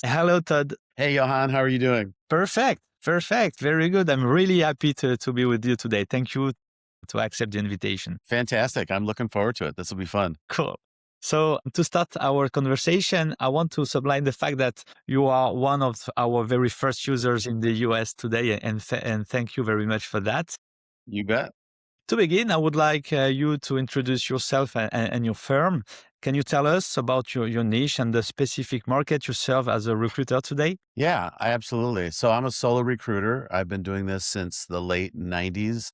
Hello, Todd. Hey, Johan, how are you doing? Perfect. Perfect. Very good. I'm really happy to be with you today. Thank you to accept the invitation. Fantastic. I'm looking forward to it. This will be fun. Cool. So, to start our conversation, I want to sublime the fact that you are one of our very first users in the US today, and thank you very much for that. You bet. To begin, I would like you to introduce yourself and your firm. Can you tell us about your niche and the specific market you serve as a recruiter today? Yeah, absolutely. So I'm a solo recruiter. I've been doing this since the late 90s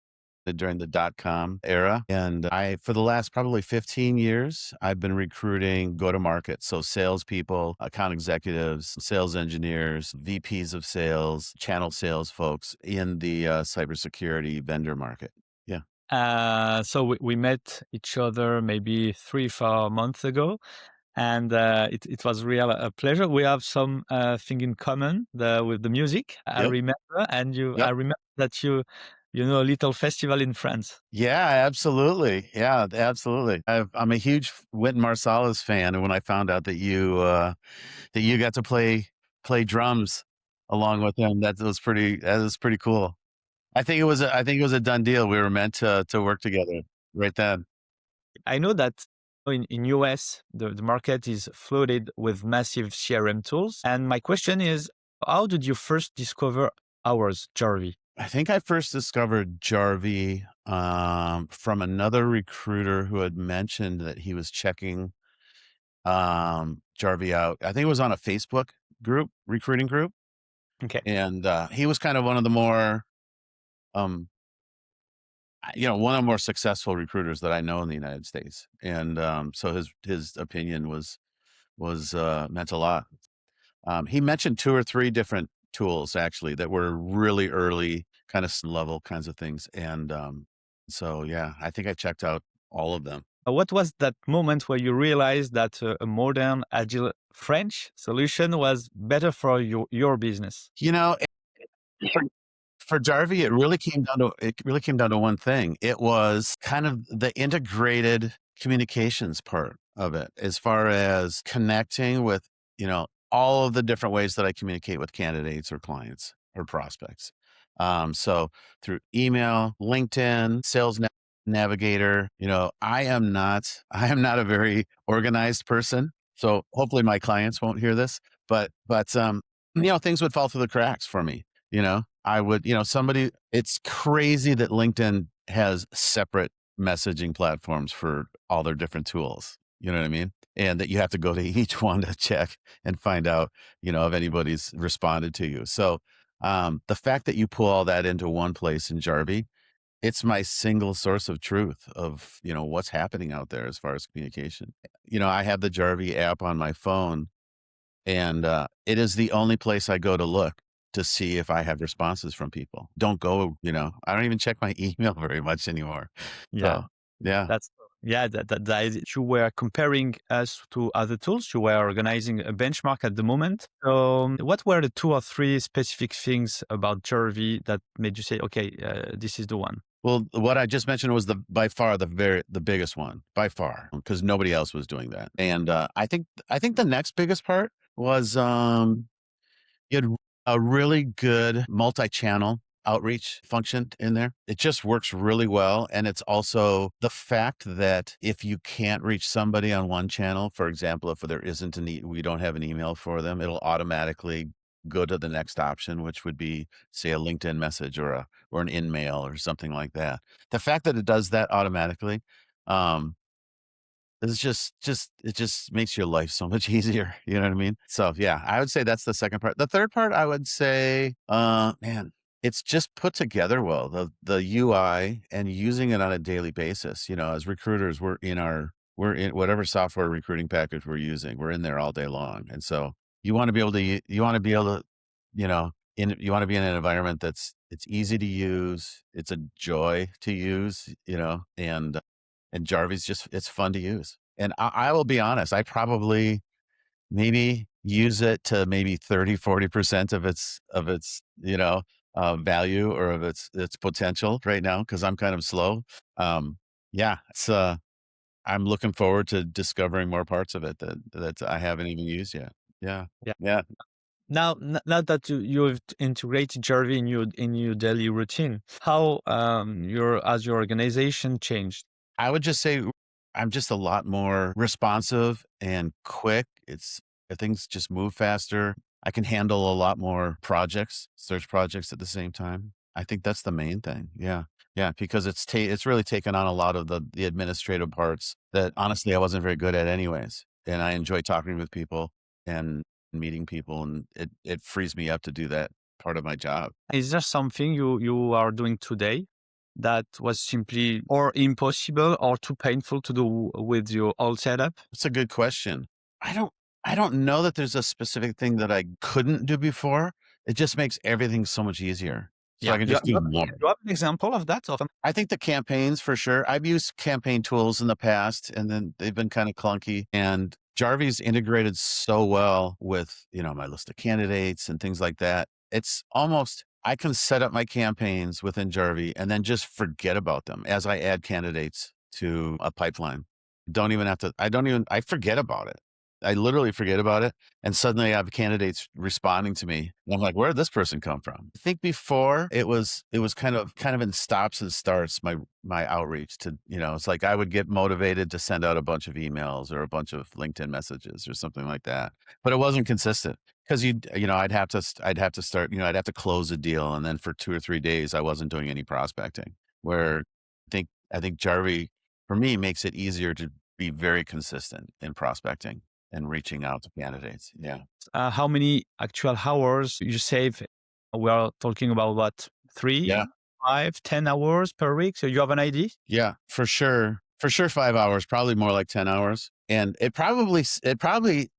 during the dot-com era. And for the last probably 15 years, I've been recruiting go-to-market. So salespeople, account executives, sales engineers, VPs of sales, channel sales folks in the cybersecurity vendor market. Yeah. So we met each other maybe 3 4 months ago, and it was real a pleasure. We have some thing in common with the music. I Yep. remember, and I Yep. remember that you know a little festival in France. Yeah, absolutely. Yeah, absolutely. I'm a huge Wynton Marsalis fan, and when I found out that you got to play drums along with him, that was pretty cool. I think it was a done deal. We were meant to work together right then. I know that in US the market is flooded with massive CRM tools, and my question is, how did you first discover ours, Jarvi? I think I first discovered Jarvi from another recruiter who had mentioned that he was checking Jarvi out. I think it was on a Facebook group, recruiting group. Okay. And he was kind of one of the more um one of the more successful recruiters that I know in the United States. And so his opinion was meant a lot. He mentioned two or three different tools actually that were really early kind of level kinds of things. And so yeah, I think I checked out all of them. What was that moment where you realized that a modern, agile French solution was better for your business? You know, for for Jarvie, it really came down to one thing. It was kind of the integrated communications part of it, as far as connecting with, all of the different ways that I communicate with candidates or clients or prospects. So through email, LinkedIn, Navigator, I am not a very organized person. So hopefully my clients won't hear this, but things would fall through the cracks for me. I would, it's crazy that LinkedIn has separate messaging platforms for all their different tools. You know what I mean? And that you have to go to each one to check and find out, if anybody's responded to you. So the fact that you pull all that into one place in Jarvie, it's my single source of truth of, what's happening out there as far as communication. I have the Jarvie app on my phone, and it is the only place I go to look to see if I have responses from people. I don't even check my email very much anymore. Yeah, So, yeah. that's that is it. You were comparing us to other tools. You were organizing a benchmark at the moment. So, what were the two or three specific things about Jarvi that made you say, "Okay, this is the one"? Well, what I just mentioned was by far the biggest one, by far, because nobody else was doing that. And I think the next biggest part was you had a really good multi-channel outreach function in there. It just works really well. And it's also the fact that if you can't reach somebody on one channel, for example, if there isn't we don't have an email for them, it'll automatically go to the next option, which would be, say, a LinkedIn message or an InMail or something like that. The fact that it does that automatically, um, it's just it just makes your life so much easier, you know what I mean? So, yeah, I would say that's the second part. The third part, I would say, man, it's just put together well, the UI and using it on a daily basis. As recruiters, we're in whatever software recruiting package we're using, we're in there all day long, and so you wanna be able to, you wanna be in an environment it's easy to use, it's a joy to use, and Jarvis it's fun to use. And I will be honest, I probably maybe use it to maybe 30-40% of its value or of its potential right now because I'm kind of slow. Yeah, I'm looking forward to discovering more parts of it that I haven't even used yet. Yeah. Yeah. Yeah. Now that you've integrated Jarvi in your daily routine, how your as your organization changed? I would just say I'm just a lot more responsive and quick. Things just move faster. I can handle a lot more projects, search projects at the same time. I think that's the main thing. Yeah. Yeah, because it's really taken on a lot of the administrative parts that honestly I wasn't very good at anyways. And I enjoy talking with people and meeting people, and it frees me up to do that part of my job. Is there something you are doing today that was simply or impossible or too painful to do with your old setup? That's a good question. I don't I don't know that there's a specific thing that I couldn't do before. It just makes everything so much easier. So I Yeah, can just do more. you have an example of that? Of I think the campaigns for sure. I've used campaign tools in the past and then they've been kind of clunky. And Jarvis integrated so well with, my list of candidates and things like that. It's almost I can set up my campaigns within Jarvi and then just forget about them as I add candidates to a pipeline. I forget about it. I literally forget about it. And suddenly I have candidates responding to me. And I'm like, where did this person come from? I think before it was kind of in stops and starts, my outreach to, it's like I would get motivated to send out a bunch of emails or a bunch of LinkedIn messages or something like that. But it wasn't consistent because I'd have to start, I'd have to close a deal. And then for 2 or 3 days, I wasn't doing any prospecting. Where I think Jarvi for me makes it easier to be very consistent in prospecting and reaching out to candidates. Yeah. how many actual hours you save? We are talking about what, Yeah. 3, 5, 10 hours per week? So you have an idea? Yeah, for sure. For sure 5 hours, probably more like 10 hours. And it probably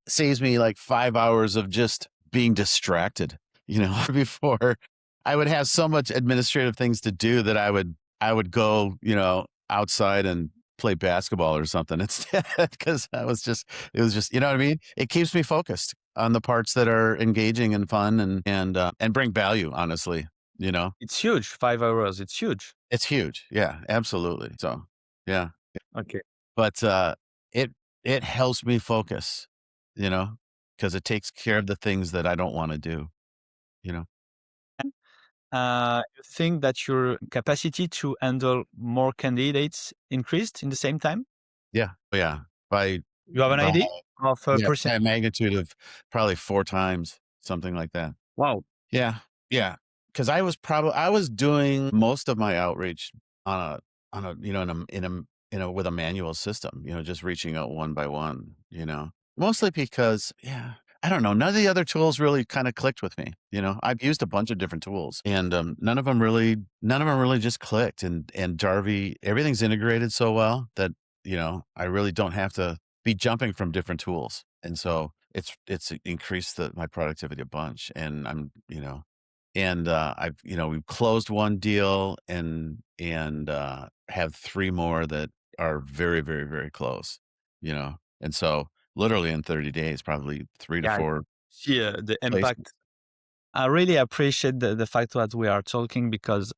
saves me like 5 hours of just being distracted, before I would have so much administrative things to do that I would go, outside and play basketball or something instead because it was just, you know what I mean? It keeps me focused on the parts that are engaging and fun and bring value, honestly, you know? It's huge, 5 hours, it's huge. It's huge. Yeah, absolutely. So, yeah, Okay. but, it it helps me focus, because it takes care of the things that I don't wanna do, you know? You think that your capacity to handle more candidates increased in the same time? Yeah, yeah, by You have an by idea of a yeah, percent? by a magnitude of probably 4 times, something like that. Wow. Yeah, yeah, because I was doing most of my outreach on with a manual system, just reaching out one by one, Mostly because, yeah, I don't know, none of the other tools really kinda clicked with me, I've used a bunch of different tools, and, none of them really just clicked, and Jarvi everything's integrated so well that, I really don't have to be jumping from different tools, and so it's increased my productivity a bunch, and we've closed one deal and have 3 more that are very, very, very close, and so literally in 30 days, probably 3 to Yeah, 4 see, the placements. impact. I really appreciate the fact that we are talking because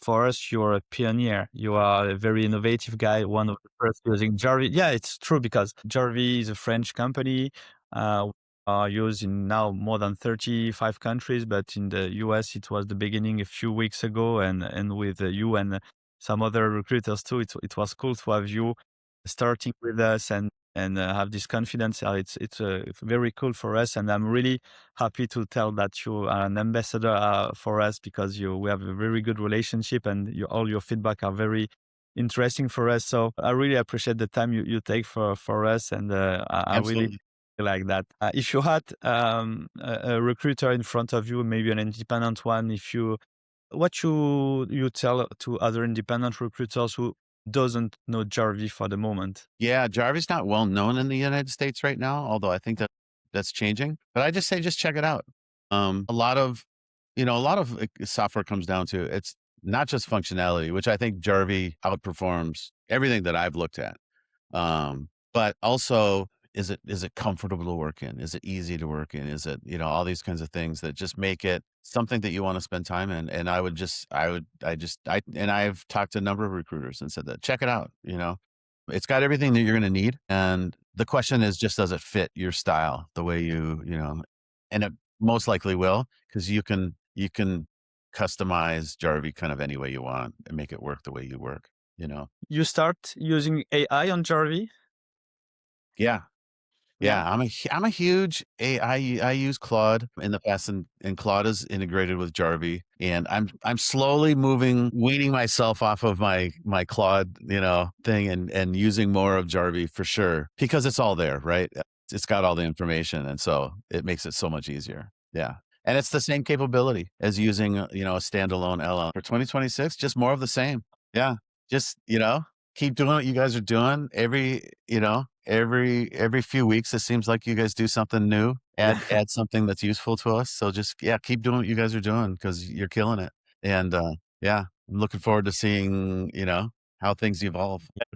for us, you're a pioneer. You are a very innovative guy, one of the first using Jarvi. Yeah, it's true because Jarvi is a French company, used in now more than 35 countries, but in the US, it was the beginning a few weeks ago, and with you and some other recruiters too, it was cool to have you starting with us and have this confidence. It's very cool for us, and I'm really happy to tell that you are an ambassador for us because we have a very good relationship, and all your feedback are very interesting for us. So I really appreciate the time you take for us, and I really Absolutely. like that. If you had a recruiter in front of you, maybe an independent one, if you what you tell to other independent recruiters who doesn't know Jarvi for the moment? Yeah, Jarvis not well known in the United States right now, although I think that's changing, but I just say just check it out. A lot of software comes down to it's not just functionality, which I think Jarvi outperforms everything that I've looked at. But also, is it comfortable to work in? Is it easy to work in? Is it, all these kinds of things that just make it something that you want to spend time in? And I've talked to a number of recruiters and said that check it out. It's got everything that you're going to need. And the question is just, does it fit your style the way and most likely will, because you can customize Jarvi kind of any way you want and make it work the way you work, you know? You start using AI on Jarvi? Yeah. Yeah. Yeah, I'm a huge I use Claude in the past, and Claude is integrated with Jarvi, and I'm slowly weaning myself off of my Claude, thing, and using more of Jarvi for sure, because it's all there, right? It's got all the information, and so it makes it so much easier. Yeah. And it's the same capability as using, a standalone LL. For 2026, just more of the same. Yeah. Just, keep doing what you guys are doing. Every few weeks, it seems like you guys do something new, Yeah. add something that's useful to us. So just, yeah, keep doing what you guys are doing, because you're killing it. And, yeah, I'm looking forward to seeing, how things evolve.